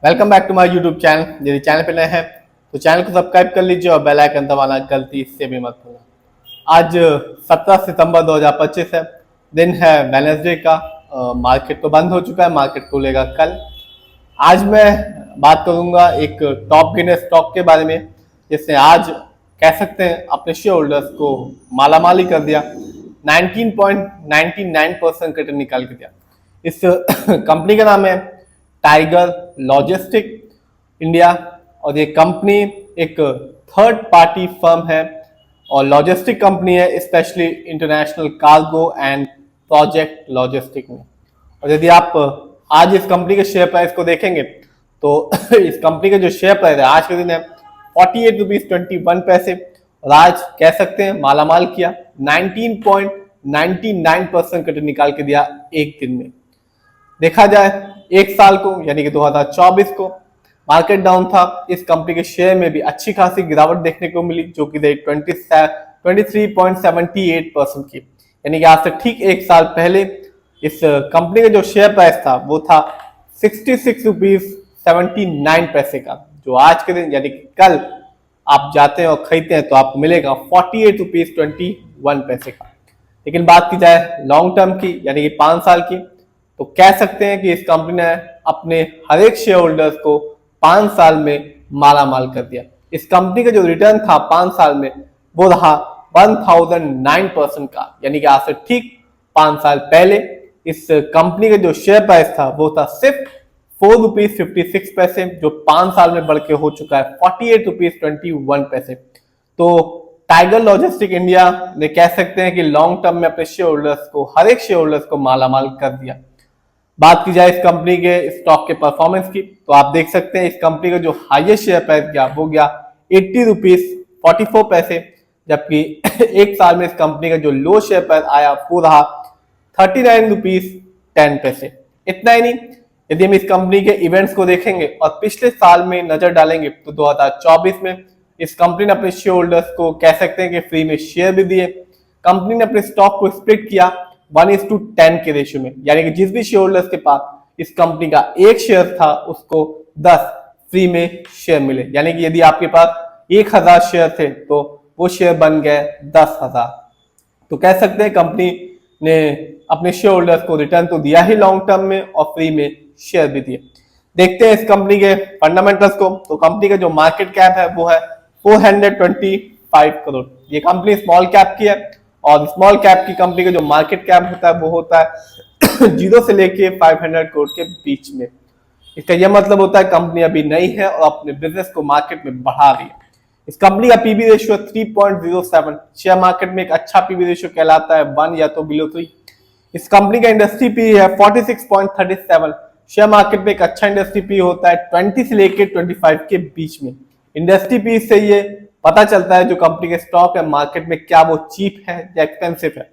Welcome back to my YouTube channel. यदि channel पे नए हैं तो चैनल को सब्सक्राइब कर लीजिए और बेल आइकन दबाना गलती से भी मत भूलना। आज 17 सितंबर 2025 है, दिन है वेडनेसडे का। मार्केट तो बंद हो चुका है, मार्केट खुलेगा कल। आज मैं बात करूंगा एक टॉप गिने स्टॉक के बारे में, जिसने आज कह सकते हैं अपने शेयर होल्डर्स को मालामाली कर दिया। 19.99% रिटर्न निकाल के दिया। इस कंपनी का नाम है टाइगर लॉजिस्टिक इंडिया और ये कंपनी एक थर्ड पार्टी फर्म है और लॉजिस्टिक कंपनी है, specially international cargo and project logistic में। और यदि आप आज इस कंपनी के शेयर प्राइस को देखेंगे तो इस कंपनी का जो शेयर प्राइस है आज के दिन है 48.21 और आज कह सकते हैं मालामाल किया। 19.99% रिटर्न निकाल के दिया एक दिन में। देखा जाए एक साल को यानी कि 2024 को मार्केट डाउन था, इस कंपनी के शेयर में भी अच्छी खासी गिरावट देखने को मिली, जो कि 23.78% की, यानी कि आज से ठीक एक साल पहले इस कंपनी का जो शेयर प्राइस था वो था 66 रुपीज 79 पैसे का, जो आज के दिन यानी कि कल आप जाते हैं और खरीदते हैं तो आपको मिलेगा 48 रुपीज 21 पैसे का। लेकिन बात की जाए लॉन्ग टर्म की यानी कि 5 साल की, तो कह सकते हैं कि इस कंपनी ने अपने हर एक शेयर होल्डर्स को 5 साल में माला माल कर दिया। इस कंपनी का जो रिटर्न था 5 साल में वो रहा 1009% का, यानी कि आज से ठीक 5 साल पहले इस कंपनी का जो शेयर प्राइस था वो था सिर्फ 4 रुपीज 56 पैसे, जो 5 साल में बढ़ के हो चुका है 48 रुपीज 21 पैसे। तो टाइगर लॉजिस्टिक इंडिया ने कह सकते हैं कि लॉन्ग टर्म में अपने शेयर होल्डर्स को, हर एक शेयर होल्डर्स को मालामाल कर दिया। बात की जाए इस कंपनी के स्टॉक के परफॉर्मेंस की, तो आप देख सकते हैं इस कंपनी का जो हाईएस्ट शेयर प्राइस गया वो गया 80 रुपीज 44 पैसे, जबकि एक साल में इस कंपनी का जो लो शेयर प्राइस आया वो रहा 39 रुपीज 10 पैसे। इतना ही नहीं, यदि हम इस कंपनी के इवेंट्स को देखेंगे और पिछले साल में नजर डालेंगे तो 2024 में इस कंपनी ने अपने शेयर होल्डर्स को कह सकते हैं कि फ्री में शेयर भी दिए। कंपनी ने अपने स्टॉक को स्प्लिट किया 1:10 के रेशियो में, यानी कि जिस भी शेयर होल्डर्स के पास इस कंपनी का एक शेयर था उसको 10 फ्री में शेयर मिले, यानी कि यदि आपके पास 1000 शेयर थे तो वो शेयर बन गए 10,000। तो कह सकते हैं कंपनी ने अपने शेयर होल्डर्स को रिटर्न तो दिया ही लॉन्ग टर्म में और फ्री में शेयर भी दिए। देखते हैं इस कंपनी के फंडामेंटल्स को, तो कंपनी का जो मार्केट कैप है वो है 425 करोड़। ये कंपनी स्मॉल कैप की है और स्मॉल कैप की कंपनी का जो मार्केट कैप होता है वो होता है 0 से लेके 500 करोड़ के बीच में। इसका यह मतलब होता है कंपनी अभी नई है और अपने बिजनेस को मार्केट में बढ़ा रही है। इस कंपनी का पीबी रेशियो 3.07, शेयर मार्केट में एक अच्छा पीबी रेशियो कहलाता है 1 या तो बिलो 3। इस कंपनी का इंडस्ट्री पी है 46.37, शेयर मार्केट में एक अच्छा इंडस्ट्री पी होता है 20 से लेके 25 के बीच में। इंडस्ट्री पी से ये पता चलता है जो कंपनी के स्टॉक है मार्केट में क्या वो चीप है या एक्सपेंसिव है।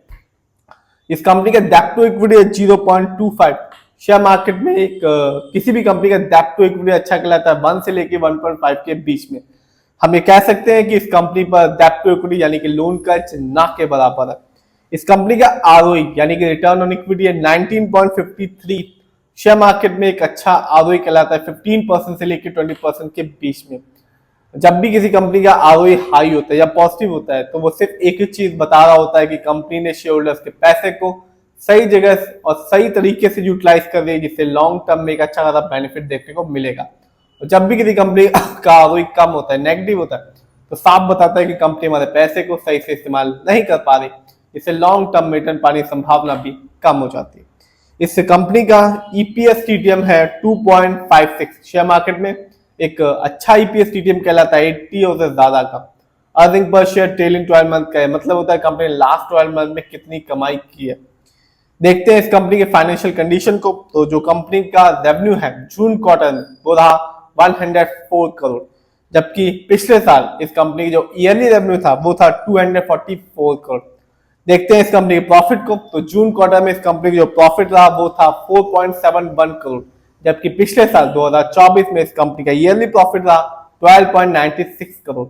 इस कंपनी का डेप्ट टू इक्विटी है 0.25, शेयर मार्केट में एक किसी भी कंपनी का डेप्ट टू इक्विटी अच्छा कहलाता है 1 से लेके 1.5 के बीच में। हम ये कह सकते हैं कि इस कंपनी पर डेप्ट टू इक्विटी यानी कि लोन खर्च ना के बराबर है। इस कंपनी का आरओई यानी कि रिटर्न ऑन इक्विटी है 19.53, शेयर मार्केट में एक अच्छा आरओई कहलाता है 15% से लेकर 20% के बीच में। जब भी किसी कंपनी का आरओई हाई होता है या पॉजिटिव होता है तो वो सिर्फ एक ही चीज बता रहा होता है कि कंपनी ने शेयर होल्डर्स के पैसे को सही जगह और सही तरीके से यूटिलाइज कर रही है, जिससे लॉन्ग टर्म में एक अच्छा खासा बेनिफिट देखने को मिलेगा। और जब भी किसी कंपनी का आरओई कम होता है, नेगेटिव होता है, तो साफ बताता है कि कंपनी हमारे पैसे को सही से इस्तेमाल नहीं कर पा रही, इससे लॉन्ग टर्म में रिटर्न पाने की संभावना भी कम हो जाती है। इस कंपनी का ईपीएस टीटीएम है 2.56, शेयर मार्केट में एक अच्छा ईपीएस टीटीएम कहलाता है 80 और ज्यादा का। Earning per share trailing 12 month का है, मतलब होता है कंपनी ने लास्ट 12 मंथ में कितनी कमाई की है। देखते हैं इस कंपनी के फाइनेंशियल कंडीशन को, तो जो कंपनी का रेवेन्यू है जून क्वार्टर में वो रहा 104 करोड़, जबकि पिछले साल इस कंपनी की जो ईयरली रेवेन्यू था वो था 244 करोड़। देखते हैं इस कंपनी के प्रॉफिट को, तो जून क्वार्टर में इस कंपनी का जो प्रॉफिट रहा वो था 4.71 करोड़, जबकि पिछले साल 2024 में इस कंपनी का ईयरली प्रॉफिट रहा 12.96 करोड़।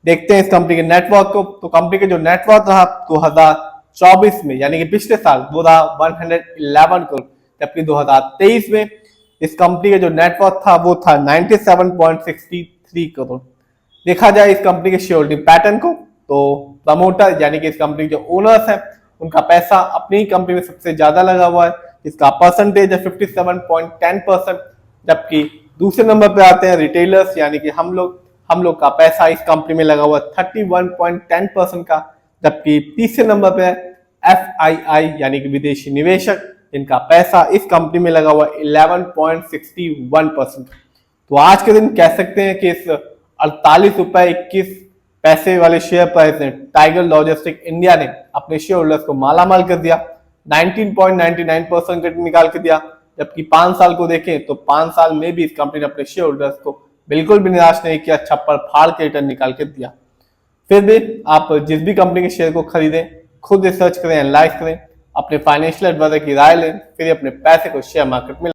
देखते हैं इस कंपनी के नेटवर्क को, तो कंपनी का जो नेटवर्क रहा 2024 में यानी कि पिछले साल वो रहा 111 करोड़, जबकि 2023 में इस कंपनी का जो नेटवर्थ था वो था 97.63 करोड़। देखा जाए इस कंपनी के शेयर होल्डिंग पैटर्न को, तो प्रमोटर यानी कि इस कंपनी के जो ओनर्स हैं उनका पैसा अपनी ही कंपनी में सबसे ज्यादा लगा हुआ है, इसका परसेंटेज है 57.10%। जबकि दूसरे नंबर पे आते हैं रिटेलर्स यानी कि हम लोग का पैसा इस कंपनी में लगा हुआ है 31.10% का। जबकि तीसरे नंबर पे है FII यानी कि विदेशी निवेशक, जिनका पैसा इस कंपनी में लगा हुआ 11.61%। तो आज के दिन कह सकते हैं कि इस 48.21 रुपए वाले शेयर प्राइस ने टाइगर लॉजिस्टिक इंडिया ने अपने शेयर होल्डर्स को मालामाल कर दिया, 19.99% रेट निकाल के दिया। जबकि 5 साल को देखें तो 5 साल में भी इस कंपनी ने अपने शेयर होल्डर्स को बिल्कुल भी निराश नहीं किया, छप्पर फाड़ के रिटर्न निकाल के दिया। फिर भी आप जिस भी कंपनी के शेयर को खरीदें खुद रिसर्च करें, एनालाइज करें, अपने फाइनेंशियल एडवाइजर की राय लें, फिर अपने पैसे को शेयर मार्केट में